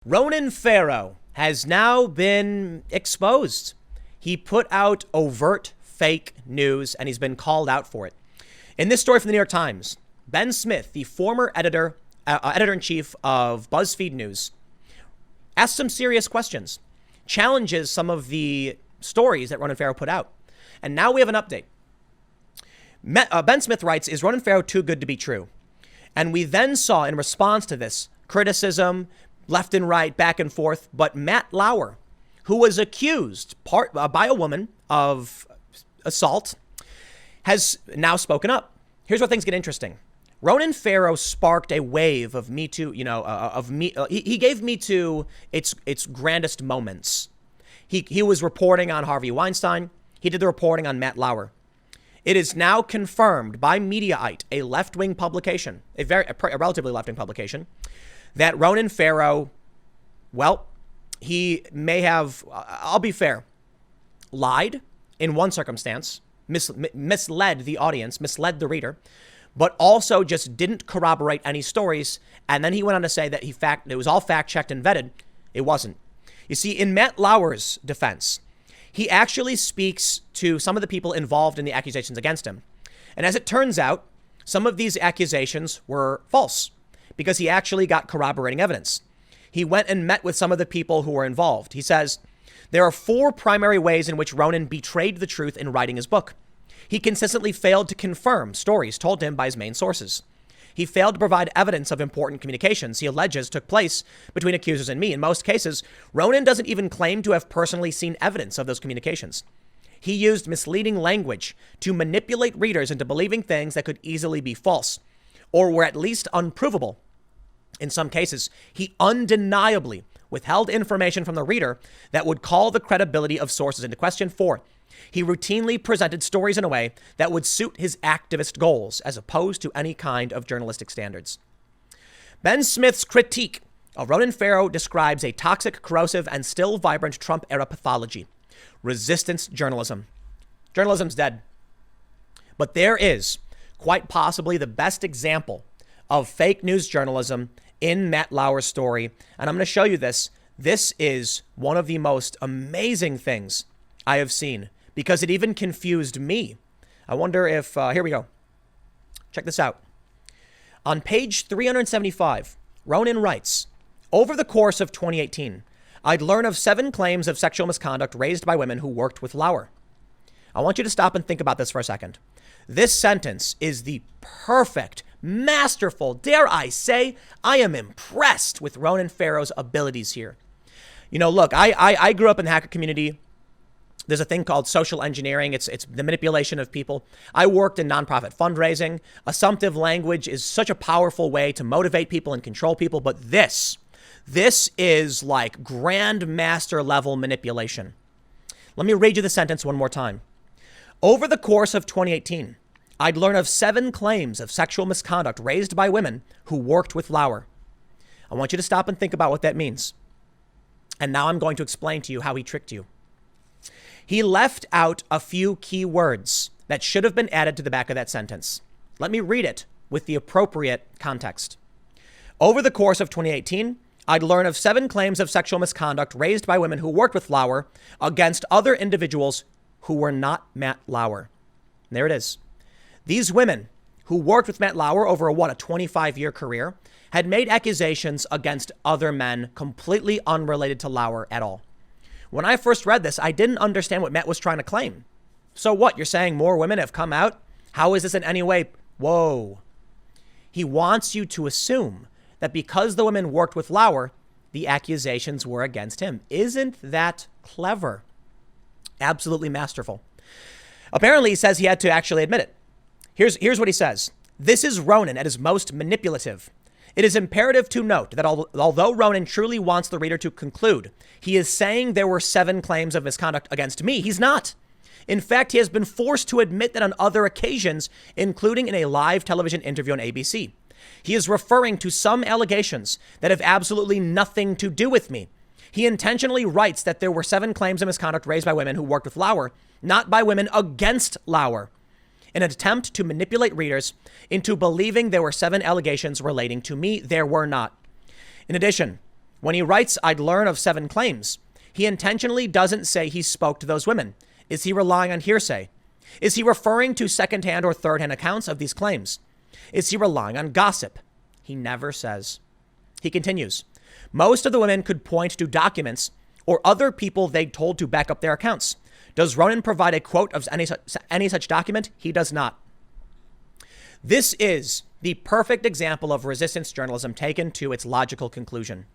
Ronan Farrow has now been exposed. He put out overt fake news and he's been called out for it. In this story from the New York Times, Ben Smith, the former editor-in-chief of BuzzFeed News, asks some serious questions, challenges some of the stories that Ronan Farrow put out. And now we have an update. Ben Smith writes, "Is Ronan Farrow too good to be true?" And we then saw in response to this criticism, left and right, back and forth, but Matt Lauer, who was accused by a woman of assault, has now spoken up. Here's where things get interesting. Ronan Farrow sparked a wave of Me Too, he gave Me Too its grandest moments. He was reporting on Harvey Weinstein. He did the reporting on Matt Lauer. It is now confirmed by Mediaite, a left-wing publication, a relatively left-wing publication, that Ronan Farrow, well, he may have, I'll be fair, lied in one circumstance, misled the audience, misled the reader, but also just didn't corroborate any stories. And then he went on to say that it was all fact-checked and vetted. It wasn't. You see, in Matt Lauer's defense, he actually speaks to some of the people involved in the accusations against him. And as it turns out, some of these accusations were false because he actually got corroborating evidence. He went and met with some of the people who were involved. He says, there are 4 primary ways in which Ronan betrayed the truth in writing his book. He consistently failed to confirm stories told to him by his main sources. He failed to provide evidence of important communications he alleges took place between accusers and me. In most cases, Ronan doesn't even claim to have personally seen evidence of those communications. He used misleading language to manipulate readers into believing things that could easily be false or were at least unprovable. In some cases, he undeniably withheld information from the reader that would call the credibility of sources into question. 4, he routinely presented stories in a way that would suit his activist goals as opposed to any kind of journalistic standards. Ben Smith's critique of Ronan Farrow describes a toxic, corrosive, and still vibrant Trump-era pathology. Resistance journalism. Journalism's dead. But there is quite possibly the best example of fake news journalism in Matt Lauer's story. And I'm going to show you this. This is one of the most amazing things I have seen because it even confused me. I wonder if, here we go. Check this out. On page 375, Ronan writes, over the course of 2018, I'd learn of 7 claims of sexual misconduct raised by women who worked with Lauer. I want you to stop and think about this for a second. This sentence is the perfect, masterful, dare I say, I am impressed with Ronan Farrow's abilities here. You know, look, I grew up in the hacker community. There's a thing called social engineering. It's the manipulation of people. I worked in nonprofit fundraising. Assumptive language is such a powerful way to motivate people and control people. But this is like grandmaster level manipulation. Let me read you the sentence one more time. Over the course of 2018, I'd learn of 7 claims of sexual misconduct raised by women who worked with Lauer. I want you to stop and think about what that means. And now I'm going to explain to you how he tricked you. He left out a few key words that should have been added to the back of that sentence. Let me read it with the appropriate context. Over the course of 2018, I'd learn of 7 claims of sexual misconduct raised by women who worked with Lauer against other individuals who were not Matt Lauer. There it is. These women who worked with Matt Lauer over a 25-year career had made accusations against other men completely unrelated to Lauer at all. When I first read this, I didn't understand what Matt was trying to claim. So what? You're saying more women have come out? How is this in any way? Whoa. He wants you to assume that because the women worked with Lauer, the accusations were against him. Isn't that clever? Absolutely masterful. Apparently, he says he had to actually admit it. Here's what he says. This is Ronan at his most manipulative. It is imperative to note that although Ronan truly wants the reader to conclude he is saying there were 7 claims of misconduct against me, he's not. In fact, he has been forced to admit that on other occasions, including in a live television interview on ABC. He is referring to some allegations that have absolutely nothing to do with me. He intentionally writes that there were 7 claims of misconduct raised by women who worked with Lauer, not by women against Lauer, in an attempt to manipulate readers into believing there were 7 allegations relating to me. There were not. In addition, When he writes, I'd learn of 7 claims, he intentionally doesn't say he spoke to those women. Is he relying on hearsay? Is he referring to secondhand or thirdhand accounts of these claims? Is he relying on gossip? He never says. He continues, most of the women could point to documents or other people they'd told to back up their accounts. Does Ronan provide a quote of any such document? He does not. This is the perfect example of resistance journalism taken to its logical conclusion.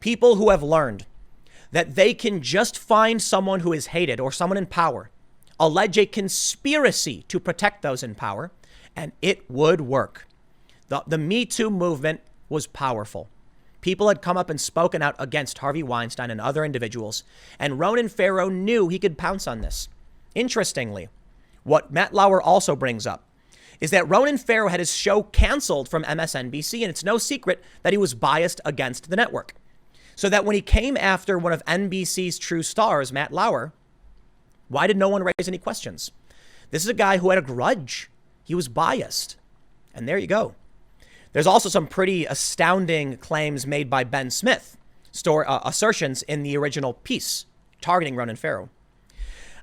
People who have learned that they can just find someone who is hated or someone in power, allege a conspiracy to protect those in power, and it would work. The Me Too movement was powerful. People had come up and spoken out against Harvey Weinstein and other individuals, and Ronan Farrow knew he could pounce on this. Interestingly, what Matt Lauer also brings up is that Ronan Farrow had his show canceled from MSNBC, and it's no secret that he was biased against the network. So that when he came after one of NBC's true stars, Matt Lauer, why did no one raise any questions? This is a guy who had a grudge. He was biased. And there you go. There's also some pretty astounding claims made by Ben Smith, assertions in the original piece targeting Ronan Farrow.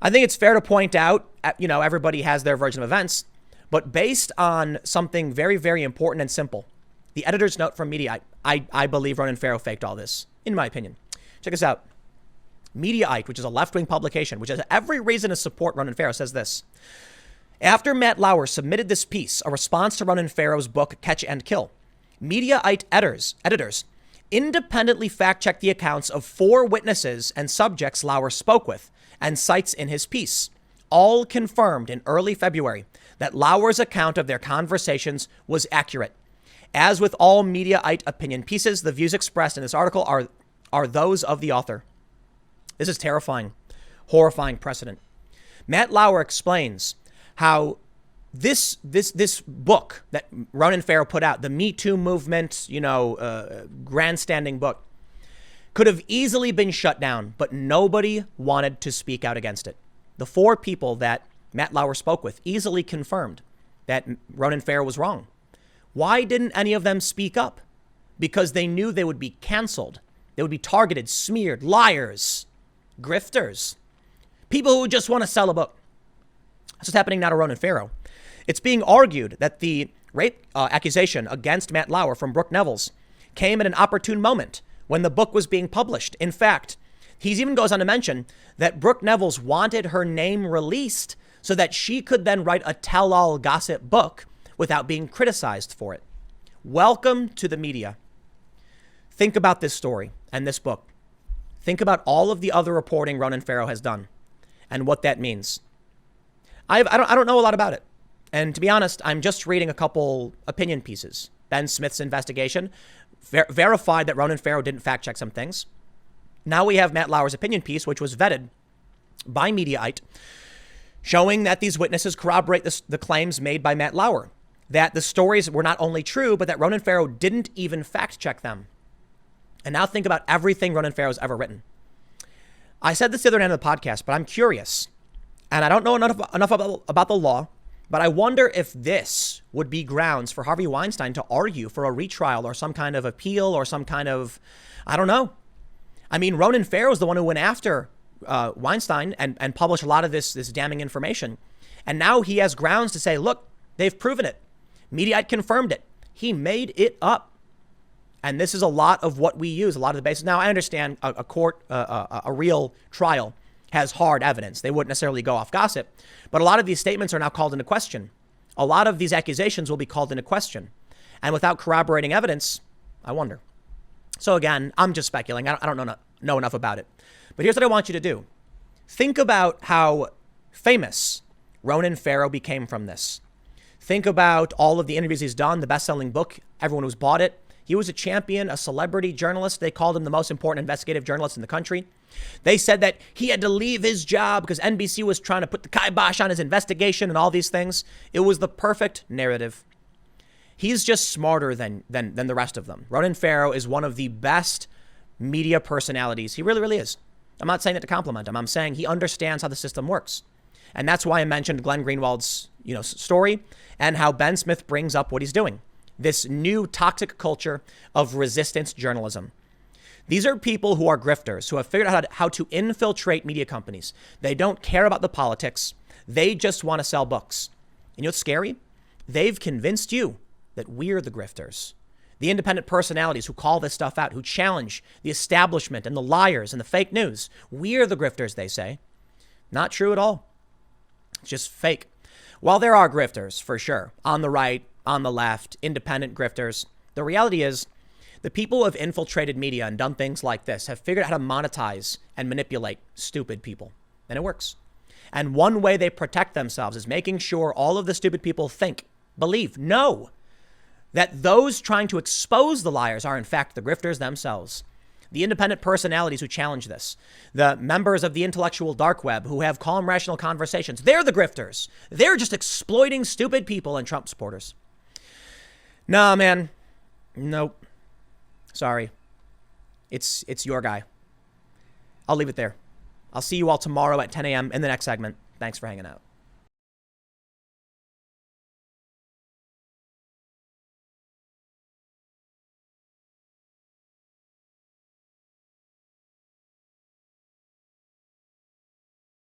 I think it's fair to point out, everybody has their version of events, but based on something very, very important and simple, the editor's note from Mediaite, I believe Ronan Farrow faked all this, in my opinion. Check this out. Mediaite, which is a left-wing publication, which has every reason to support Ronan Farrow, says this. After Matt Lauer submitted this piece, a response to Ronan Farrow's book, Catch and Kill, Mediaite editors independently fact-checked the accounts of 4 witnesses and subjects Lauer spoke with and cites in his piece. All confirmed in early February that Lauer's account of their conversations was accurate. As with all Mediaite opinion pieces, the views expressed in this article are those of the author. This is terrifying, horrifying precedent. Matt Lauer explains how this book that Ronan Farrow put out, the Me Too movement, grandstanding book, could have easily been shut down, but nobody wanted to speak out against it. The 4 people that Matt Lauer spoke with easily confirmed that Ronan Farrow was wrong. Why didn't any of them speak up? Because they knew they would be canceled. They would be targeted, smeared, liars, grifters, people who just want to sell a book. That's what's happening now to Ronan Farrow. It's being argued that the rape accusation against Matt Lauer from Brooke Nevels came at an opportune moment when the book was being published. In fact, he even goes on to mention that Brooke Nevels wanted her name released so that she could then write a tell-all gossip book without being criticized for it. Welcome to the media. Think about this story and this book. Think about all of the other reporting Ronan Farrow has done and what that means. I don't know a lot about it. And to be honest, I'm just reading a couple opinion pieces. Ben Smith's investigation verified that Ronan Farrow didn't fact check some things. Now we have Matt Lauer's opinion piece, which was vetted by Mediaite, showing that these witnesses corroborate the claims made by Matt Lauer, that the stories were not only true, but that Ronan Farrow didn't even fact check them. And now think about everything Ronan Farrow's ever written. I said this the other night on the podcast, but I'm curious. And I don't know enough about the law, but I wonder if this would be grounds for Harvey Weinstein to argue for a retrial or some kind of appeal or some kind of, I don't know. I mean, Ronan Farrow is the one who went after Weinstein and published a lot of this damning information. And now he has grounds to say, look, they've proven it. Mediaite confirmed it. He made it up. And this is a lot of what we use, a lot of the basis. Now, I understand a court, a real trial has hard evidence. They wouldn't necessarily go off gossip. But a lot of these statements are now called into question. A lot of these accusations will be called into question. And without corroborating evidence, I wonder. So again, I'm just speculating. I don't know enough about it. But here's what I want you to do. Think about how famous Ronan Farrow became from this. Think about all of the interviews he's done, the best-selling book, everyone who's bought it. He was a champion, a celebrity journalist. They called him the most important investigative journalist in the country. They said that he had to leave his job because NBC was trying to put the kibosh on his investigation and all these things. It was the perfect narrative. He's just smarter than the rest of them. Ronan Farrow is one of the best media personalities. He really, really is. I'm not saying that to compliment him. I'm saying he understands how the system works. And that's why I mentioned Glenn Greenwald's, story and how Ben Smith brings up what he's doing. This new toxic culture of resistance journalism. These are people who are grifters, who have figured out how to infiltrate media companies. They don't care about the politics. They just want to sell books. And you know what's scary? They've convinced you that we're the grifters. The independent personalities who call this stuff out, who challenge the establishment and the liars and the fake news. We're the grifters, they say. Not true at all. It's just fake. While there are grifters, for sure, on the right, on the left, independent grifters, the reality is the people who have infiltrated media and done things like this have figured out how to monetize and manipulate stupid people. And it works. And one way they protect themselves is making sure all of the stupid people think, believe, know that those trying to expose the liars are in fact the grifters themselves. The independent personalities who challenge this, the members of the intellectual dark web who have calm, rational conversations, they're the grifters. They're just exploiting stupid people and Trump supporters. Nah, man. Nope. Sorry. It's your guy. I'll leave it there. I'll see you all tomorrow at 10 a.m. in the next segment. Thanks for hanging out.